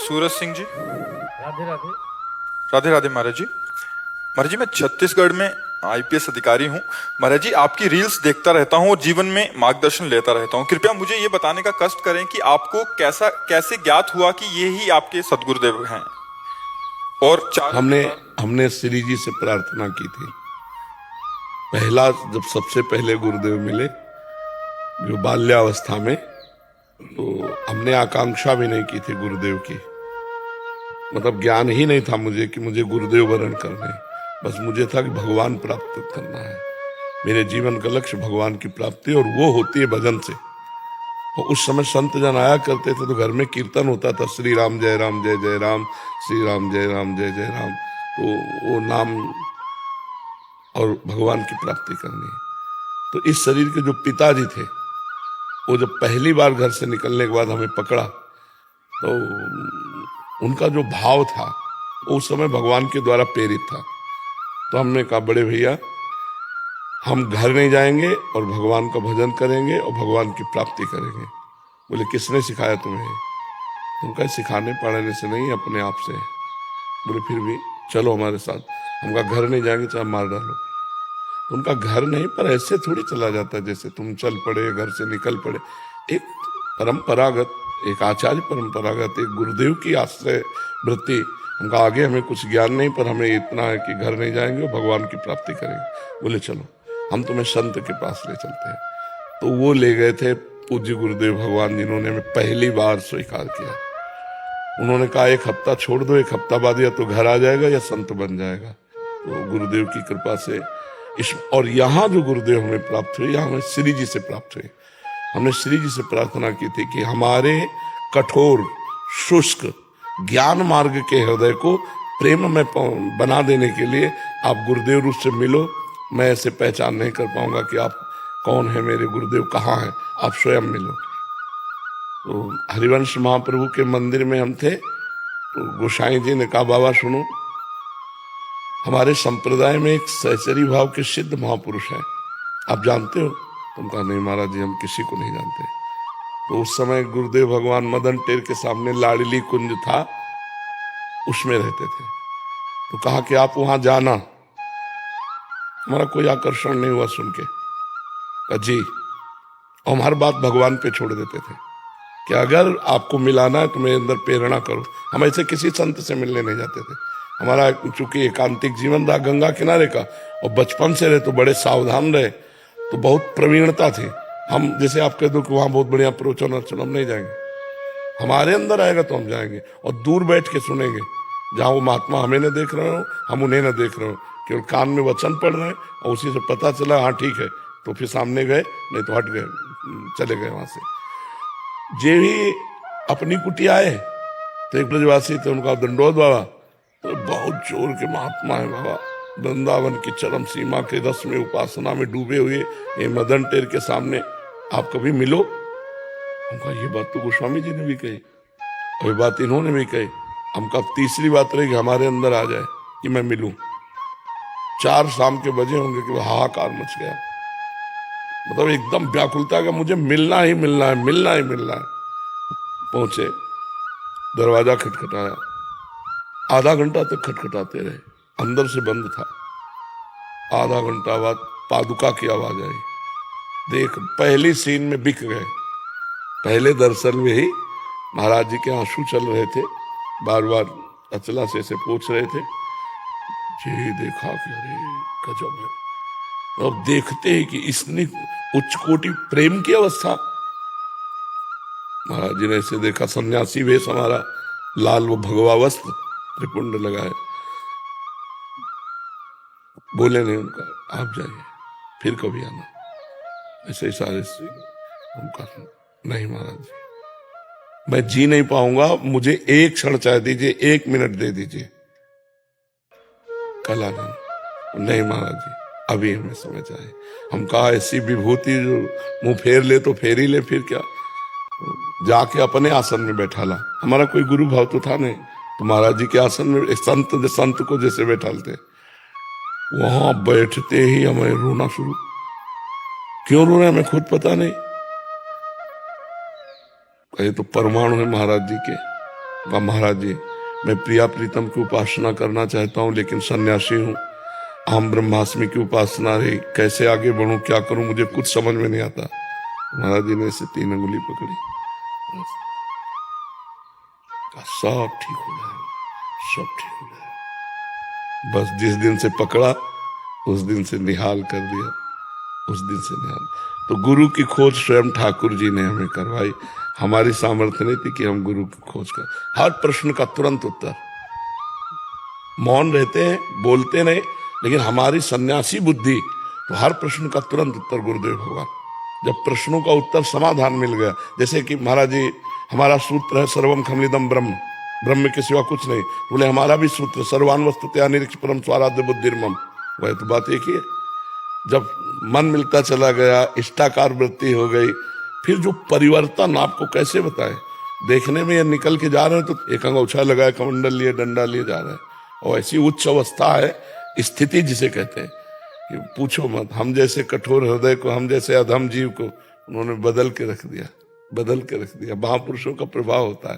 सूरज सिंह जी। राधे राधे। राधे राधे महाराज जी। महाराज जी, मैं छत्तीसगढ़ में आईपीएस अधिकारी हूँ। महाराज जी, आपकी रील्स देखता रहता हूँ और जीवन में मार्गदर्शन लेता रहता हूँ। कृपया मुझे ये बताने का कष्ट करें कि आपको कैसे ज्ञात हुआ कि ये ही आपके सदगुरुदेव हैं। और चार हमने हमने श्री जी से प्रार्थना की थी। पहला जब सबसे पहले गुरुदेव मिले जो बाल्यावस्था में, तो हमने आकांक्षा भी नहीं की थी गुरुदेव की। मतलब ज्ञान ही नहीं था मुझे कि मुझे गुरुदेव वरण करने। बस मुझे था कि भगवान प्राप्त करना है। मेरे जीवन का लक्ष्य भगवान की प्राप्ति, और वो होती है भजन से। और उस समय संत जन आया करते थे तो घर में कीर्तन होता था, श्री राम जय राम जय जय राम, श्री राम जय राम जय जय राम। तो वो नाम और भगवान की प्राप्ति करनी है। तो इस शरीर के जो पिताजी थे, वो जब पहली बार घर से निकलने के बाद हमें पकड़ा, तो उनका जो भाव था वो उस समय भगवान के द्वारा प्रेरित था। तो हमने कहा, बड़े भैया हम घर नहीं जाएंगे और भगवान का भजन करेंगे और भगवान की प्राप्ति करेंगे। बोले, किसने सिखाया तुम्हें? तुम कहे, सिखाने पढ़ाने से नहीं, अपने आप से। बोले, फिर भी चलो हमारे साथ। हम कहा, घर नहीं जाएंगे चाहे मार डालो। तो उनका घर नहीं, पर ऐसे थोड़ी चला जाता है जैसे तुम चल पड़े, घर से निकल पड़े। एक परंपरागत, एक आचार्य परंपरागत, एक गुरुदेव की आश्रय वृत्ति। हमका आगे हमें कुछ ज्ञान नहीं, पर हमें इतना है कि घर नहीं जाएंगे और भगवान की प्राप्ति करेंगे। बोले, चलो हम तुम्हें संत के पास ले चलते हैं। तो वो ले गए थे पूज्य गुरुदेव भगवान, जिन्होंने हमें पहली बार स्वीकार किया। उन्होंने कहा, एक हफ्ता छोड़ दो, एक हफ्ता बाद या तो घर आ जाएगा या संत बन जाएगा। तो गुरुदेव की कृपा से और यहाँ जो गुरुदेव हमें प्राप्त हुए, यहाँ हमें श्री जी से प्राप्त हुए। हमने श्री जी से प्रार्थना की थी कि हमारे कठोर शुष्क ज्ञान मार्ग के हृदय को प्रेम में बना देने के लिए आप गुरुदेव रूप से मिलो। मैं ऐसे पहचान नहीं कर पाऊंगा कि आप कौन है, मेरे गुरुदेव कहाँ हैं, आप स्वयं मिलो। तो हरिवंश महाप्रभु के मंदिर में हम थे, तो गोसाई जी ने कहा, बाबा सुनो, हमारे संप्रदाय में एक सहचरी भाव के सिद्ध महापुरुष हैं, आप जानते हो? तुम कहा, नहीं महाराज जी, हम किसी को नहीं जानते। तो उस समय गुरुदेव भगवान मदन टेर के सामने लाडली कुंज था, उसमें रहते थे। तो कहा कि आप वहां जाना। हमारा कोई आकर्षण नहीं हुआ सुन के। कहा, जी। और हमारी बात भगवान पे छोड़ देते थे कि अगर आपको मिलाना है तो मेरे अंदर प्रेरणा करो। हम ऐसे किसी संत से मिलने नहीं जाते थे। हमारा चूंकि एकांतिक जीवन रहा गंगा किनारे का, और बचपन से रहे तो बड़े सावधान रहे, तो बहुत प्रवीणता थी। हम जैसे आप कह दो कि वहां बहुत बढ़िया प्रवचन है, चलो हम नहीं जाएंगे। हमारे अंदर आएगा तो हम जाएंगे, और दूर बैठ के सुनेंगे। जहां वो महात्मा हमें न देख रहे हो, हम उन्हें न देख रहे हो, केवल कान में वचन पढ़ रहे हैं, और उसी से पता चला हाँ ठीक है, तो फिर सामने गए, नहीं तो हट गए, चले गए वहां से। जे भी अपनी कुटिया आए तो एक ब्रजवासी थे, उनका दंडोत बाबा, तो बहुत जोर के महात्मा है बाबा, वृंदावन की चरम सीमा के रस में उपासना में डूबे हुए ये मदन टेर के सामने आप कभी मिलो। हमका ये बात तो गोस्वामी जी ने भी कही, और ये बात इन्होंने भी कही। हमका तीसरी बात रही कि हमारे अंदर आ जाए कि मैं मिलूं। 4 शाम के बजे होंगे कि हाहाकार मच गया, मतलब एकदम व्याकुलता का, मुझे मिलना ही मिलना है, मिलना ही मिलना है। पहुंचे, दरवाजा खटखटाया, आधा घंटा तक खटखटाते रहे, अंदर से बंद था। आधा घंटा बाद पादुका की आवाज आई। देख, पहली सीन में बिक गए। पहले दर्शन में ही महाराज जी के आंसू चल रहे थे, बार बार अचला से पूछ रहे थे। जी देखा कि अरे गजब है। अब देखते ही कि इसने उच्च कोटि प्रेम की अवस्था। महाराज जी ने ऐसे देखा, सन्यासी वेश हमारा, लाल वो भगवा वस्त्र, त्रिपुंड लगाए। बोले नहीं, उनका आप जाइए, फिर कभी आना। ऐसे इशारे से उनका, नहीं महाराज जी, मैं जी नहीं पाऊंगा, मुझे एक क्षण चाहे दीजिए, 1 मिनट दे दीजिए, कल आना। नहीं महाराज जी, अभी हमें समझ आए। हम कहा, ऐसी विभूति जो मुंह फेर ले तो फेर ही ले, फिर क्या। जाके अपने आसन में बैठा ला। हमारा कोई गुरु भाव तो था नहीं, तो महाराज जी के आसन में एक संत को जैसे बैठालते, वहां बैठते ही हमें रोना शुरू। क्यों रो रहे हमें खुद पता नहीं। कहे तो परमाणु है महाराज जी के, कहा महाराज जी मैं प्रिया प्रीतम की उपासना करना चाहता हूँ लेकिन सन्यासी हूँ, अहम ब्रह्मास्मि की उपासना रही, कैसे आगे बढ़ूं, क्या करूं, मुझे कुछ समझ में नहीं आता। महाराज जी ने ऐसे 3 अंगुली पकड़ी, सब ठीक हो जाएगा, सब ठीक हो जाएगा। बस जिस दिन से पकड़ा उस दिन से निहाल कर दिया, उस दिन से निहाल। तो गुरु की खोज स्वयं ठाकुर जी ने हमें करवाई, हमारी सामर्थ्य नहीं थी कि हम गुरु की खोज कर। हर प्रश्न का तुरंत उत्तर, मौन रहते हैं, बोलते नहीं, लेकिन हमारी सन्यासी बुद्धि तो हर प्रश्न का तुरंत उत्तर गुरुदेव होगा। जब प्रश्नों का उत्तर समाधान मिल गया, जैसे कि महाराज जी हमारा सूत्र है सर्वम खमलिदम ब्रह्म, ब्रह्म के सिवा कुछ नहीं, बोले हमारा भी सूत्र सर्वान वस्तुतया निरीक्ष परम स्वाराध्य बुद्धिर्मम, वह तो बात एक ही है। जब मन मिलता चला गया, इष्टाकार वृत्ति हो गई, फिर जो परिवर्तन आपको कैसे बताए, देखने में ये निकल के जा रहे हैं तो एक अंगोछा लगाए, कमंडल लिए, डंडा लिए जा रहे हैं, और ऐसी उच्च अवस्था है, स्थिति जिसे कहते हैं कि पूछो मत। हम जैसे कठोर हृदय को, हम जैसे अधम जीव को उन्होंने बदल के रख दिया, बदल के रख दिया। महापुरुषों का प्रभाव होता है।